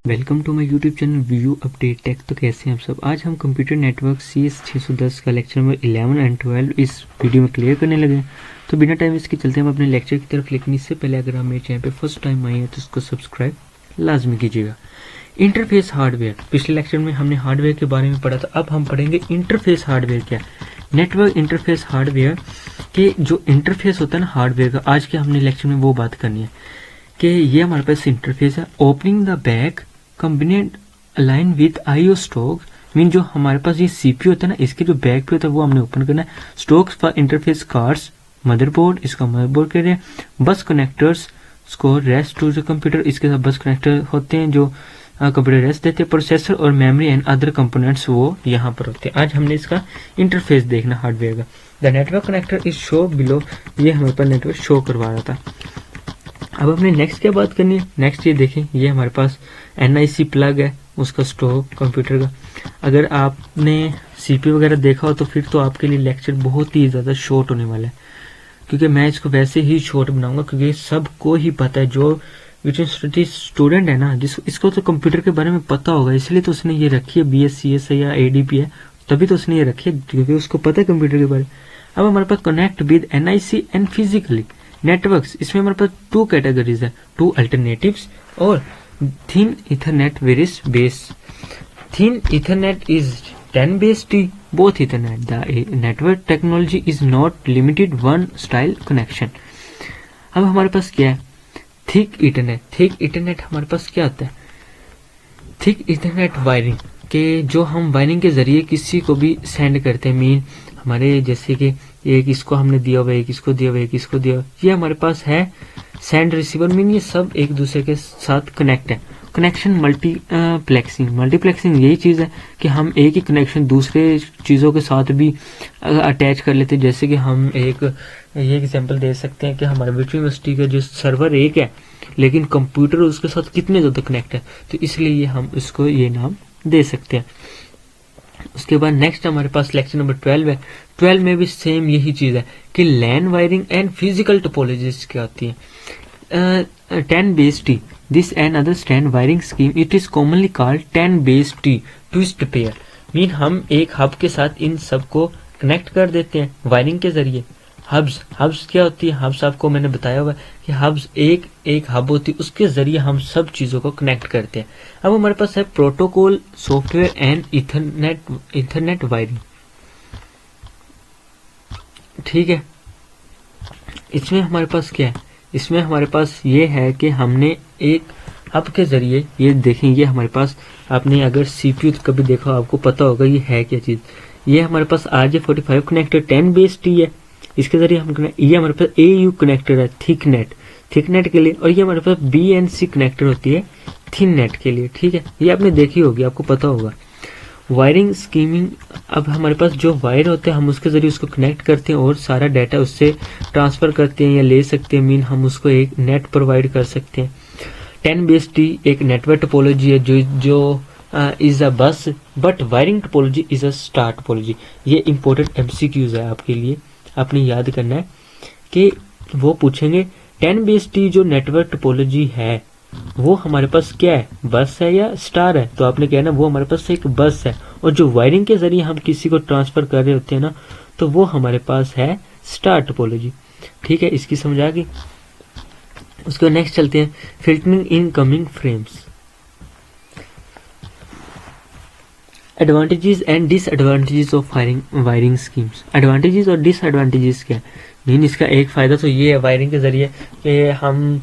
Welcome to my YouTube channel view update tech. तो कैसे हैं आप सब। आज हम कंप्यूटर नेटवर्क CS 610 का लेक्चर नंबर 11 एंड 12 इस वीडियो में क्लियर करने लगे हैं। तो बिना टाइम इसके चलते हम अपने लेक्चर की तरफ। लेकिन इससे पहले अगर आप मेरे चैनल पे फर्स्ट टाइम आए हैं तो इसको सब्सक्राइब लाजमी कीजिएगा। इंटरफेस हार्डवेयर, पिछले लेक्चर में हमने हार्डवेयर के बारे में पढ़ा था, अब हम पढ़ेंगे इंटरफेस हार्डवेयर क्या। नेटवर्क इंटरफेस हार्डवेयर के जो इंटरफेस होता है ना हार्डवेयर का, आज के हमने लेक्चर में वो बात करनी है कि ये हमारे पास इंटरफेस है। Opening the back cabinet align with IO stock, mean जो हमारे पास ये CPU होता है ना, इसके जो बैक पे होता है वो हमने ओपन करना है। Stocks for interface cards, motherboard, इसका मदरबोर्ड कह रहे हैं। बस कनेक्टर्स को रेस्ट टू द कंप्यूटर, इसके साथ बस कनेक्टर होते हैं जो कंप्यूटर रेस्ट देते हैं। प्रोसेसर और मेमोरी एंड अदर कंपोनेंट्स वो यहाँ पर होते हैं। आज हमने इसका इंटरफेस देखना हार्डवेयर का। The network connector is show below, ये हमारे पास नेटवर्क शो करवा रहा था। अब हमने नेक्स्ट क्या बात करनी है। नेक्स्ट ये देखें, ये हमारे पास NIC प्लग है उसका स्टॉक कंप्यूटर का। अगर आपने CPU वगैरह देखा हो तो फिर तो आपके लिए लेक्चर बहुत ही ज़्यादा शॉर्ट होने वाला है, क्योंकि मैं इसको वैसे ही शॉर्ट बनाऊंगा क्योंकि सबको ही पता है, जो स्टूडेंट है ना जिसको इसको तो कंप्यूटर के बारे में पता होगा, इसलिए तो उसने ये रखी है BScs है या ADP है, तभी तो उसने ये रखी है क्योंकि उसको पता है कंप्यूटर के बारे में। अब हमारे पास connect with NIC and physically networks, इसमें हमारे पास 2 कैटेगरीज है, 2 अल्टरनेटिव्स और thin ethernet varies base. Thin ethernet is 10 base T, both Ethernet. The network technology is not limited one style connection. अब हमारे पास क्या है, थिक इथरनेट। थिक इथरनेट हमारे पास क्या होता है, थिक इथरनेट वायरिंग के जो हम वायरिंग के जरिए किसी को भी सेंड करते हैं। मीन हमारे जैसे कि एक इसको हमने दिया हुआ, एक इसको दिया हुआ, एक इसको दिया हुआ, ये हमारे पास है सेंड रिसीवर। मीन ये सब एक दूसरे के साथ कनेक्ट है। कनेक्शन मल्टीप्लेक्सिंग, मल्टीप्लेक्सिंग यही चीज़ है कि हम एक ही कनेक्शन दूसरे चीज़ों के साथ भी अटैच कर लेते हैं। जैसे कि हम एक ये एग्जांपल दे सकते हैं कि हमारे वर्चुअल यूनिवर्सिटी का जो सर्वर एक है लेकिन कंप्यूटर उसके साथ कितने ज़्यादा कनेक्ट है, तो इसलिए ये हम इसको ये नाम दे सकते हैं। उसके बाद नेक्स्ट हमारे पास लेक्चर नंबर 12 है। 12 में भी सेम यही चीज़ है कि लैन वायरिंग एंड फिजिकल टोपोलॉजीज क्या होती है। 10 base T, this and other stand wiring scheme, it is commonly called 10 base T twist pair। Mean हम एक हब के साथ इन सब को कनेक्ट कर देते हैं वायरिंग के जरिए। हब्स क्या होती है, हब्स आपको मैंने बताया हुआ है कि हब्स एक हब होती है, उसके जरिए हम सब चीज़ों को कनेक्ट करते हैं। अब हमारे पास है protocol software and Ethernet wiring. ठीक है, इसमें हमारे पास क्या है, इसमें हमारे पास ये है कि हमने एक हब के जरिए, ये देखें ये हमारे पास, आपने अगर CPU कभी देखा आपको पता होगा ये है क्या चीज़। ये हमारे पास RJ45 कनेक्टर 10 base T है, इसके जरिए हम, ये हमारे पास AU कनेक्टर है थिक नेट के लिए, और ये हमारे पास BNC कनेक्टर होती है थिन नेट के लिए। ठीक है, ये आपने देखी होगी, आपको पता होगा। वायरिंग स्कीमिंग, अब हमारे पास जो वायर होते हैं हम उसके जरिए उसको कनेक्ट करते हैं और सारा डाटा उससे ट्रांसफ़र करते हैं या ले सकते हैं। मीन हम उसको एक नेट प्रोवाइड कर सकते हैं। 10 base T एक नेटवर्क टोपोलॉजी है जो इज अ बस, but wiring topology is a star topology. ये इंपॉर्टेंट MCQs है आपके लिए, आपने याद करना है कि वो पूछेंगे 10 base T जो नेटवर्क टोपोलॉजी है वो हमारे पास क्या है, बस है या स्टार है। तो आपने कहना वो हमारे पास एक बस है, और जो वायरिंग के जरिए हम किसी को ट्रांसफर कर रहे होते हैं ना, तो वो हमारे पास है स्टार टोपोलॉजी। ठीक है, इसकी समझ आ गई। उसके बाद नेक्स्ट चलते हैं, filtering incoming frames. Advantages and disadvantages of wiring schemes. Advantages और डिसएडवांटेजेस क्या है, मीन इसका एक फ़ायदा तो ये है वायरिंग के जरिए कि हम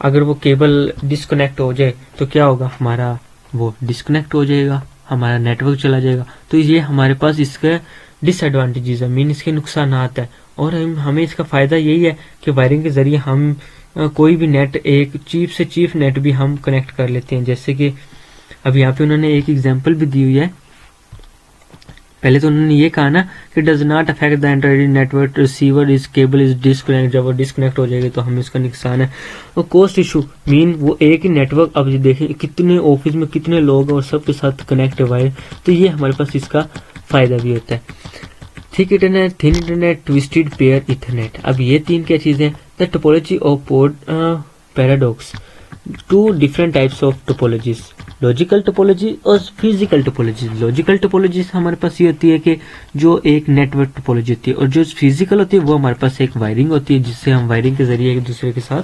अगर वो केबल डिस्कनेक्ट हो जाए तो क्या होगा, हमारा वो डिस्कनेक्ट हो जाएगा, हमारा नेटवर्क चला जाएगा। तो ये हमारे पास इसके डिसएडवांटेजेस है, मीन इसके नुकसानात है। और हमें इसका फ़ायदा यही है कि वायरिंग के ज़रिए हम कोई भी नेट, एक चीप से चीप नेट भी हम कनेक्ट कर लेते हैं। जैसे कि अब यहाँ पे उन्होंने एक एग्जांपल भी दी हुई है। पहले तो उन्होंने ये कहा ना कि does not affect the entire network receiver is cable is disconnect, जब वो डिस्कनेक्ट हो जाएगी तो हमें इसका नुकसान है। और कॉस्ट इशू, मीन वो एक ही नेटवर्क, अब ये देखें कितने ऑफिस में कितने लोग और सबके साथ कनेक्ट है, तो ये हमारे पास इसका फ़ायदा भी होता है। Thick internet, thin internet, twisted pair ethernet. अब ये तीन क्या चीज़ें, the topology of port paradox. Two different types of topologies, logical topology और फिजिकल टोपोलॉजी। लॉजिकल टोपोलॉजी हमारे पास ये होती है कि जो एक नेटवर्क टोपोलॉजी होती है, और जो फिजिकल होती है वो हमारे पास एक वायरिंग होती है, जिससे हम वायरिंग के जरिए एक दूसरे के साथ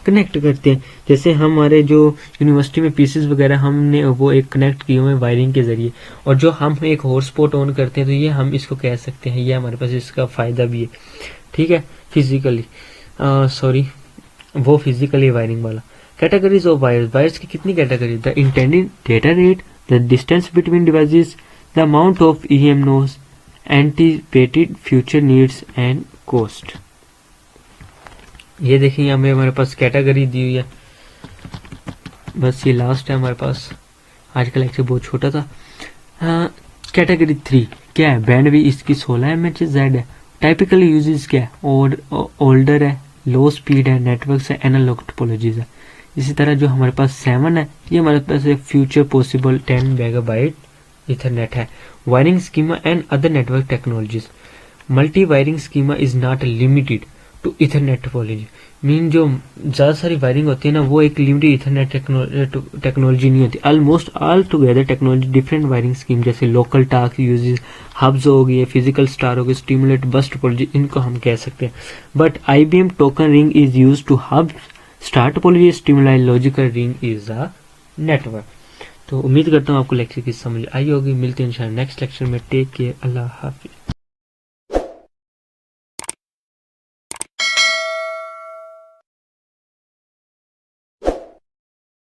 कनेक्ट करते हैं। जैसे हमारे जो यूनिवर्सिटी में पीसेस वगैरह हमने वो एक कनेक्ट किए हुए हैं वायरिंग के जरिए, और जो हम एक हॉटस्पॉट ऑन करते हैं तो ये हम इसको कह सकते हैं, ये हमारे पास इसका फायदा भी है, ठीक है। फिजिकली वो फिजिकली वायरिंग वाला। कैटेगरीज ऑफ वायर्स, वायर्स की कितनी category? The intended data rate, the distance between devices, the amount of EM nodes, anticipated future needs and cost. ये देखिए हमें हमारे पास कैटेगरी दी हुई है, बस ये लास्ट है हमारे पास, आज का लेक्चर बहुत छोटा था। कैटेगरी 3 क्या है? बैंडविड्थ इसकी 16 mH जेड है। टाइपिकल यूजेस क्या है? और ओल्डर है, लो स्पीड है, नेटवर्क्स है, एनालॉग टोपोलॉजीज है। इसी तरह जो हमारे पास 7 है, ये हमारे पास एक फ्यूचर पॉसिबल 10 मेगाबाइट इथरनेट है। Wiring schema and other network technologies, multi wiring schema is not limited to ethernet topology. Mean जो ज़्यादा सारी वायरिंग होती है ना, वो एक लिमिटेड इथरनेट टेक्नोलॉजी नहीं होती। Almost all together technology different wiring scheme, जैसे लोकल टास्क यूजेस, हब्स हो गई, फिजिकल स्टार हो गई, स्टिमुलेट बस टोपोलॉजी, इनको हम कह सकते हैं। But IBM token ring is use to hub star topology, stimuli logical ring is a network. तो उम्मीद करता हूँ आपको लेक्चर की समझ आई होगी। मिलते हैं इंशाल्लाह नेक्स्ट लेक्चर में। टेक केयर, अल्लाह हाफिज।